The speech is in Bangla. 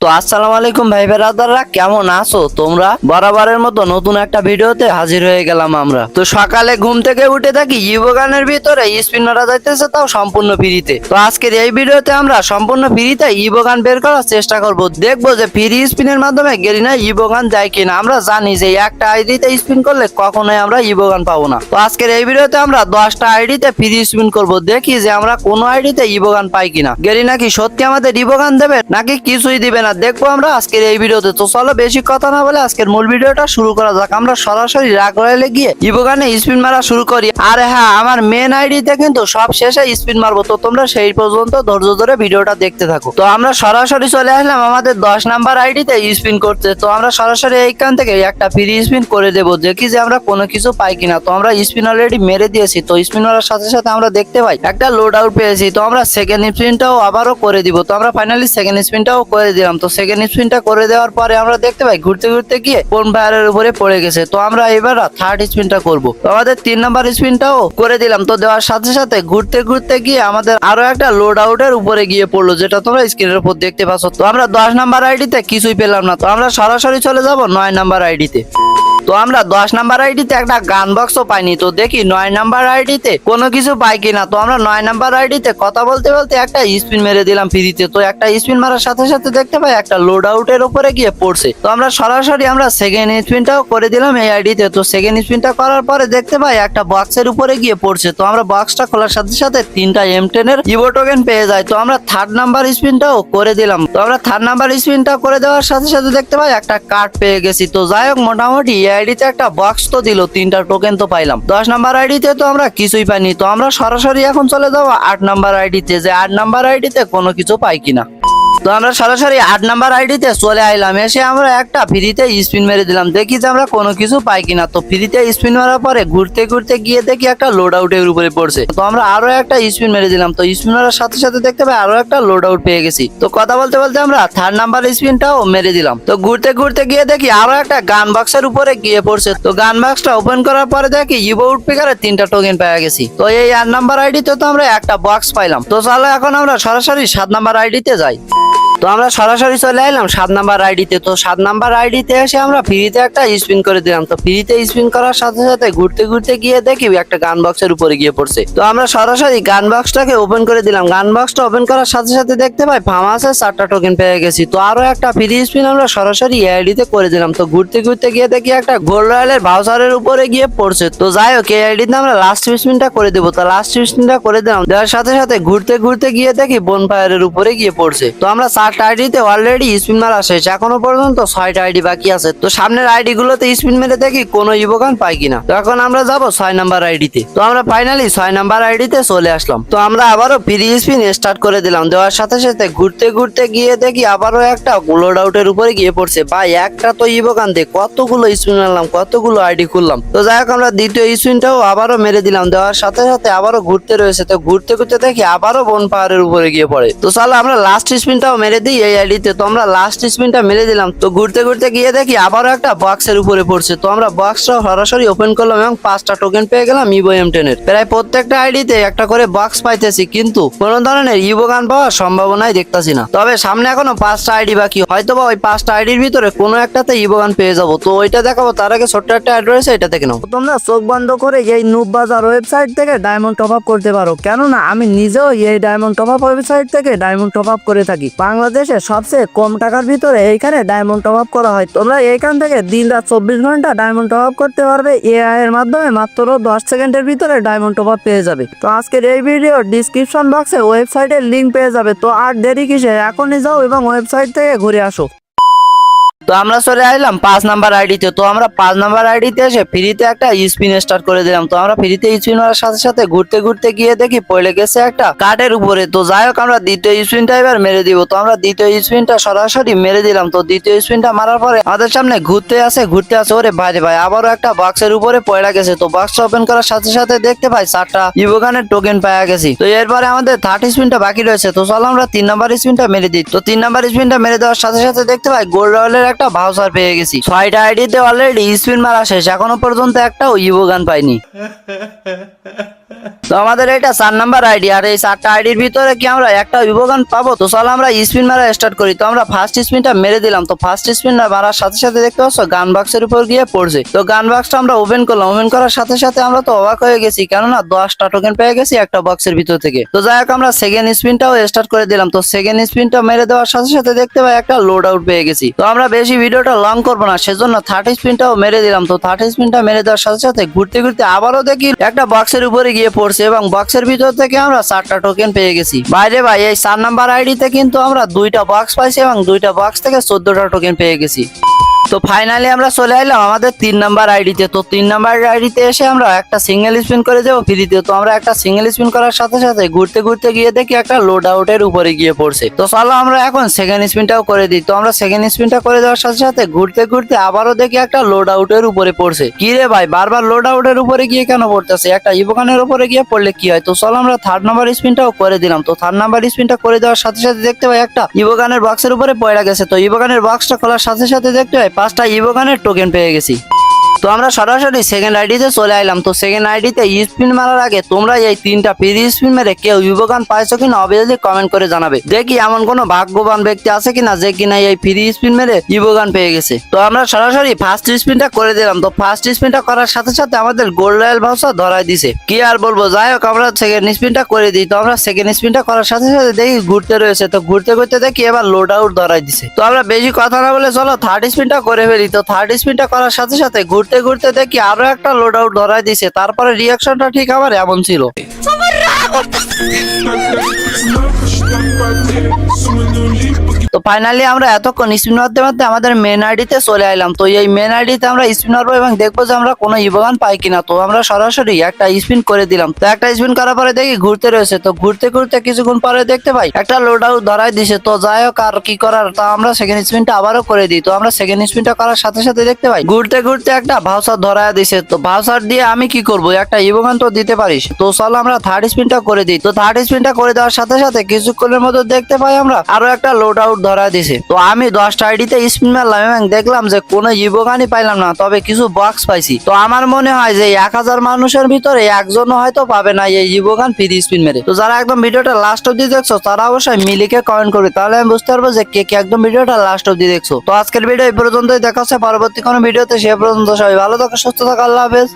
তো আসসালামু আলাইকুম ভাই বেরাদাররা, কেমন আছো তোমরা? বরাবরের মতো নতুন একটা ভিডিওতে হাজির হয়ে গেলাম আমরা। তো সকালে ঘুম থেকে উঠে থাকি ইবোগানের ভিতরে স্পিন মারা যাইতেছে, তাও সম্পূর্ণ ফ্রিতে। তো আজকের এই ভিডিওতে আমরা সম্পূর্ণ ফ্রিতে ইবোগান বের করার চেষ্টা করব। দেখবো যে ফ্রি স্পিনের মাধ্যমে গেরিনা ইবোগান যায় কিনা। আমরা জানি যে একটা আইডিতে স্পিন করলে কখনোই আমরা ইবোগান পাবো না। তো আজকের এই ভিডিওতে আমরা 10টা আইডিতে ফ্রি স্পিন করব, দেখি যে আমরা কোনো আইডিতে ইবোগান পাই কিনা। গেরিনা কি সত্যি আমাদের ইবোগান দেবে নাকি কিছুই দিবে না, দেখবো আমরা আজকের এই ভিডিওতে। তো চলো বেশি কথা না বলে আজকের মূল ভিডিওটা শুরু করা যাক। আমরা সরাসরি রাগ রয়েলে গিয়ে ইবোগানে স্পিন মারা শুরু করি। আর হ্যাঁ, আমার মেন আইডিতে কিন্তু সব শেষে স্পিন মারবো, তো তোমরা সেই পর্যন্ত ধৈর্য ধরে ভিডিওটা দেখতে থাকো। তো আমরা সরাসরি চলে আসলাম আমাদের 10 নাম্বার আইডিতে স্পিন করতে। তো আমরা সরাসরি এইখান থেকে একটা ফ্রি স্পিন করে দেবো, দেখি যে আমরা কোনো কিছু পাই কিনা। তো আমরা স্পিন অলরেডি মেরে দিয়েছি। তো স্পিন মারার সাথে সাথে আমরা দেখতে পাই একটা লোড আউট পেয়েছি। তো আমরা সেকেন্ড স্পিনটাও আবারও করে দিব। তো আমরা ফাইনালি সেকেন্ড স্পিনটাও করে দিলাম। তো সেকেন্ড স্পিনটা করে দেওয়ার পরে আমরা দেখতে পাই ঘুরতে ঘুরতে গিয়ে কোন ফায়ারের উপরে পড়ে গেছে। তো আমরা এবার থার্ড স্পিনটা করব। তো আমাদের 3 নাম্বার স্পিনটাও করে দিলাম। তো দেওয়ার সাথে সাথে ঘুরতে ঘুরতে গিয়ে আমাদের আরো একটা লোড আউটের উপরে গিয়ে পড়লো, যেটা তোমরা স্ক্রিনের উপর দেখতে পাচ্ছ। তো আমরা 10 নাম্বার আইডিতে কিছুই পেলাম না। তো আমরা সরাসরি চলে যাব 9 নাম্বার আইডিতে। তো আমরা 10 নাম্বার আইডিতে একটা গান বক্সও পাইনি। তো দেখি 9 নাম্বার আইডিতে কোনো কিছু পাই কিনা। তো আমরা 9 নাম্বার আইডিতে কথা বলতে বলতে একটা স্পিন মেরে দিলাম ফ্রিতে। তো একটা স্পিন মারার সাথে সাথে দেখতে পাই একটা লোড আউটের উপরে গিয়ে পড়ছে। তো আমরা সরাসরি আমরা সেকেন্ড স্পিনটাও করে দিলাম এই আইডিতে। তো সেকেন্ড স্পিনটা করার পরে দেখতে পাই একটা বক্সের উপরে গিয়ে পড়ছে। তো আমরা বক্সটা খোলার সাথে সাথে 3টা M10 এর ইভো টোকেন পেয়ে যায়। তো আমরা থার্ড নাম্বার স্পিনটাও করে দিলাম। তো আমরা থার্ড নাম্বার স্পিনটা করে দেওয়ার সাথে সাথে দেখতে পাই একটা কার্ড পেয়ে গেছি। তো যাই হোক, মোটামুটি আইডিতে একটা বক্স তো দিল, 3টা টোকেন তো পাইলাম। 10 নাম্বার আইডিতে তো আমরা কিছুই পাইনি। তো আমরা সরাসরি এখন চলে যাবো 8 নাম্বার আইডিতে, যে 8 নাম্বার আইডিতে কোনো কিছু পাই কিনা। তো আমরা সরাসরি 8 নাম্বার আইডিতে চলে আইলাম। এসে আমরা একটা ফ্রিতে স্পিন মেরে দিলাম, দেখি যে আমরা কোনো কিছু পাই কিনা। তো ফ্রিতে স্পিন মারার পরে ঘুরতে ঘুরতে গিয়ে দেখি একটা লোড আউটের উপরে পড়ছে। তো আমরা আরো একটা স্পিন মেরে দিলাম। তো স্পিন মারার সাথে সাথে দেখতে পাই আরো একটা লোড আউট পেয়ে গেছি। তো কথা বলতে বলতে আমরা থার্ড নাম্বার স্পিনটাও মেরে দিলাম। তো ঘুরতে ঘুরতে গিয়ে দেখি আরো একটা গান বক্সের উপরে গিয়ে পড়ছে। তো গান বক্সটা ওপেন করার পরে দেখি ইভো উডপিকারের 3টা টোকেন পেয়ে গেছি। তো এই 8 নাম্বার আইডিতে তো আমরা একটা বক্স পাইলাম। তো চলো এখন আমরা সরাসরি 7 নাম্বার আইডিতে যাই। তো আমরা সরাসরি চলে এলাম 7 নাম্বার আইডিতে। তো 7 নাম্বার আইডিতে এসে আমরা ফ্রিতে একটা স্পিন করে দিলাম। তো ফ্রিতে স্পিন করার সাথে সাথে ঘুরতে ঘুরতে গিয়ে দেখি একটা গান বক্সের উপরে গিয়ে পড়ছে। তো আমরা সরাসরি গান বক্সটাকে ওপেন করে দিলাম। গান বক্সটা ওপেন করার সাথে সাথে দেখতে পাই ফার্মাসে 4টা টোকেন পেয়ে গেছি। তো আরো একটা ফ্রি স্পিন আমরা সরাসরি আইডিতে করে দিলাম। তো ঘুরতে ঘুরতে গিয়ে দেখি একটা গোল্ড রয়্যালের ভাউচারের উপরে গিয়ে পড়ছে। তো যাই হোক, এই আইডিতে আমরা লাস্ট স্পিনটা করে দেবো। তো লাস্ট স্পিনটা করে দিলাম। দেওয়ার সাথে সাথে ঘুরতে ঘুরতে গিয়ে দেখি বনফায়ারের উপরে গিয়ে পড়ছে। তো আমরা 4টা আইডিতে অলরেডি স্পিন মারা শেষ, এখনো পর্যন্ত 6টা আইডি বাকি আছে। তো সামনের আইডি গুলোতে স্পিন মেরে দেখি কোনো ইভোগান পাই কিনা। তো এখন আমরা যাবো 6 নাম্বার আইডিতে। তো আমরা ফাইনালি 6 নাম্বার আইডিতে চলে আসলাম। তো আমরা আবারও ফ্রি স্পিন স্টার্ট করে দিলাম। দেওয়ার সাথে সাথে ঘুরতে ঘুরতে গিয়ে দেখি আবারও একটা লোড আউটের উপরে গিয়ে পড়ছে। ভাই একটা তো ইভোগান দে, কতগুলো স্পিন মারলাম, কতগুলো আইডি খুললাম। তো যাই হোক, আমরা দ্বিতীয় স্পিনটাও আবারও মেরে দিলাম। দেওয়ার সাথে সাথে আবারও ঘুরতে রয়েছে। তো ঘুরতে ঘুরতে দেখি আবারও বন পাহাড়ের উপরে গিয়ে পড়ে। তো চলো আমরা লাস্ট স্পিনটাও মেরে দিই এই আইডিতে। তো আমরা লাস্ট স্পিনটা মেরে দিলাম। তো ঘুরতে ঘুরতে গিয়ে দেখি আবারও একটা বক্সের উপরে পড়ছে। তো আমরা বক্সটা সরাসরি ওপেন করলাম এবং 5টা টোকেন পেয়ে গেলাম ইভো M10 এর। প্রায় প্রত্যেকটা আইডিতে একটা করে বক্স পাইতেছি, কিন্তু কোনো ধরনের ইভো গান পাওয়ার সম্ভাবনাই দেখতাছি না। তবে সামনে এখনো 5টা আইডি বাকি, হয়তোবা ওই 5টা আইডির ভিতরে কোনো একটাতে ইভো গান পেয়ে যাবো। তো ওইটা দেখাবো, তার আগে ছোট্ট একটা অ্যাড রয়েছে, এটা থেকে নাও। তোমরা চোখ বন্ধ করে এই নুব বাজার ওয়েবসাইট থেকে ডায়মন্ড টপ আপ করতে পারো, কেননা আমি নিজেও এই ডায়মন্ড টপ আপ ওয়েবসাইট থেকে ডায়মন্ড টপ আপ করে থাকি। বাংলাদেশে সবচেয়ে কম টাকার ভিতরে এইখানে ডায়মন্ড টপ আপ করা হয়। তোমরা এইখান থেকে দিন রাত 24 ঘন্টা ডায়মন্ড টপ আপ করতে পারবে। এআই এর মাধ্যমে মাত্র 10 সেকেন্ডের ভিতরে ডায়মন্ড টপ আপ পেয়ে যাবে। তো আজকের এই ভিডিও ডিসক্রিপশন বক্সে ওয়েবসাইটের লিংক পেয়ে যাবে। তো আর দেরি কিসে, এখনই যাও এবং ওয়েবসাইট থেকে ঘুরে আসো। তো আমরা চলে আসলাম 5 নাম্বার আইডিতে। তো আমরা 5 নাম্বার আইডিতে এসে ফ্রিতে একটা স্পিন স্টার্ট করে দিলাম। তো আমরা ফ্রিতে স্পিন মারার সাথে সাথে ঘুরতে ঘুরতে গিয়ে দেখি পড়ে গেছে একটা কার্ডের উপরে। তো যাই হোক, আমরা দ্বিতীয় স্পিনটা এবার মেরে দিব। তো আমরা দ্বিতীয় স্পিনটা সরাসরি মেরে দিলাম। তো দ্বিতীয় স্পিনটা মারার পরে আমাদের সামনে ঘুরতে আসে ওরে ভাই ভাই, আবারও একটা বক্সের উপরে পড়ে গেছে। তো বক্সটা ওপেন করার সাথে সাথে দেখতে পাই 4টা ইভোগানের টোকেন পাওয়া গেছি। তো এরপরে আমাদের থার্ড স্পিনটা বাকি রয়েছে। তো চলো আমরা 3 নাম্বার স্পিনটা মেরে দিই। তো 3 নাম্বার স্পিনটা মেরে দেওয়ার সাথে সাথে দেখতে পাই গোল্ড রয়্যালের একটা ভাউচার পেয়ে গেছি। 6টা আইডিতে অলরেডি স্পিন মারা শেষ, এখনো পর্যন্ত একটাও ইভো গান পাইনি। তো আমাদের এটা 4 নাম্বার আইডি, আর এই 4টা আইডির ভিতরে কি আমরা একটা ইভোগান পাবো? তো চলো আমরা স্পিন মারা স্টার্ট করি। তো আমরা ফার্স্ট স্পিনটা মেরে দিলাম। তো ফার্স্ট স্পিনটা মারার সাথে সাথে দেখতে পাচ্ছ গান বক্সের উপর গিয়ে পড়ছে। তো গান বক্সটা আমরা ওপেন করলাম। ওপেন করার সাথে সাথে আমরা তো অবাক হয়ে গেছি, কেননা 10টা টোকেন পেয়ে গেছি একটা বক্সের ভিতর থেকে। তো যাই হোক আমরা সেকেন্ড স্পিনটাও স্টার্ট করে দিলাম। তো সেকেন্ড স্পিনটা মেরে দেওয়ার সাথে সাথে দেখতে পাই একটা লোড আউট পেয়ে গেছি। তো আমরা বেশি ভিডিওটা লং করবো না, সেজন্য থার্ড স্পিনটাও মেরে দিলাম। তো থার্ড স্পিনটা মেরে দেওয়ার সাথে সাথে ঘুরতে ঘুরতে আবারও দেখি একটা বক্সের উপরে গিয়ে পড়ছে এবং বক্সের ভিতর থেকে আমরা 4টা টোকেন পেয়ে গেছি। বাইরে ভাই এই 4 নাম্বার আইডিতে কিন্তু আমরা 2টা বক্স পাইছি এবং 2টা বক্স থেকে 14টা টোকেন পেয়ে গেছি। তো ফাইনালি আমরা চলে এলাম আমাদের 3 নাম্বার আইডিতে। তো 3 নাম্বার আইডিতে এসে আমরা একটা সিঙ্গেল স্পিন করে দেবো ফ্রিতে। তো আমরা একটা সিঙ্গেল স্পিন করার সাথে সাথে ঘুরতে ঘুরতে গিয়ে দেখি একটা লোড আউটের উপরে গিয়ে পড়ছে। তো চলো আমরা এখন সেকেন্ড স্পিনটাও করে দিই। তো আমরা সেকেন্ড স্পিনটা করে দেওয়ার সাথে সাথে ঘুরতে ঘুরতে আবারও দেখি একটা লোড আউটের উপরে পড়ছে। কি রে ভাই, বারবার লোড আউটের উপরে গিয়ে কেন পড়তেছে? একটা ইভোগানের উপরে গিয়ে পড়লে কি হয়? তো চলো আমরা থার্ড নাম্বার স্পিনটাও করে দিলাম। তো থার্ড নাম্বার স্পিনটা করে দেওয়ার সাথে সাথে দেখতে পাই একটা ইভোগানের বক্সের উপরে পড়ে গেছে। তো ইভোগানের বক্সটা খোলার সাথে সাথে দেখতে পাই 5টা ইভোগানের টোকেন পেয়ে গেছি। তো আমরা সরাসরি সেকেন্ড আইডিতে চলে আইলাম। তো সেকেন্ড আইডিতে স্পিন মারার আগে তোমরা এই 3টা ফ্রি স্পিন মেরে কেউ ইভোগান পাইছো কিনা অবভিয়াসলি কমেন্ট করে জানাবে। দেখি এমন কোনো ভাগ্যবান ব্যক্তি আছে কিনা যে কিনা এই ফ্রি স্পিন মেরে ইভোগান পেয়ে গেছে। তো আমরা সরাসরি ফার্স্ট স্পিনটা করে দিলাম। তো ফার্স্ট স্পিনটা করার সাথে সাথে আমাদের গোল্ড রয়্যাল ভাউচার ধরায় দিছে। কি আর বলবো, যাই হোক আমরা সেকেন্ড স্পিনটা করে দিই। তো আমরা সেকেন্ড স্পিনটা করার সাথে সাথে দেখি ঘুরতে রয়েছে। তো ঘুরতে ঘুরতে দেখি এবার লোড আউট ধরাই দিছে। তো আমরা বেশি কথা না বলে চলো থার্ড স্পিনটা করে ফেলি। তো থার্ড স্পিনটা করার সাথে সাথে ঘুরতে ঘুরতে দেখি আরো একটা লোড আউট ধরাই দিছে। তারপরে রিয়াকশনটা ঠিক আমার এমন ছিল। তো ফাইনালি আমরা এতক্ষণ স্পিন মারতে মারতে আমাদের মেন আইডিতে চলে আইলাম। তো এই মেন আইডিতে আমরা স্পিন মারবো এবং দেখবো যে আমরা কোনো ইভোগান পাই কিনা। তো আমরা সরাসরি একটা স্পিন করে দিলাম। তো একটা স্পিন করার পরে দেখি ঘুরতে রয়েছে। তো ঘুরতে ঘুরতে কিছুক্ষণ পরে দেখতে পাই একটা লোড আউট ধরাই দিছে। তো যাই হোক আর কি করার, তা আমরা সেকেন্ড স্পিনটা আবারও করে দিই। তো আমরা সেকেন্ড স্পিনটা করার সাথে সাথে দেখতে পাই ঘুরতে ঘুরতে একটা ভাউচার ধরাই দিছে। তো ভাউচার দিয়ে আমি কি করবো, একটা ইভোগান তো দিতে পারিস। তো চলো আমরা থার্ড স্পিনটা করে দিই। তো থার্ড স্পিনটা করে দেওয়ার সাথে সাথে কিছুক্ষণের মধ্যে দেখতে পাই আমরা আরো একটা লোড আউট ধরা দিছে। তো আমি 10টা আইডিতে স্পিন মারলাম এবং দেখলাম যে কোনো ইভোগানই পাইলাম না, তবে কিছু বক্স পাইছি। তো আমার মনে হয় যে 1000 মানুষের ভিতরে একজনও হয়তো পাবে না এই ইভোগান ফ্রি স্পিন মেরে। তো যারা একদম ভিডিওটা লাস্ট অব্দি দেখছো তারা অবশ্যই মিলিকে কমেন্ট করবে, তাহলে আমি বুঝতে পারবো যে কে কে একদম ভিডিওটা লাস্ট অব্দি দেখছো। তো আজকের ভিডিও এই পর্যন্তই, দেখা হচ্ছে পরবর্তী কোনো ভিডিওতে। সে পর্যন্ত সবাই ভালো থাকো, সুস্থ থাকো, আল্লাহ হাফেজ।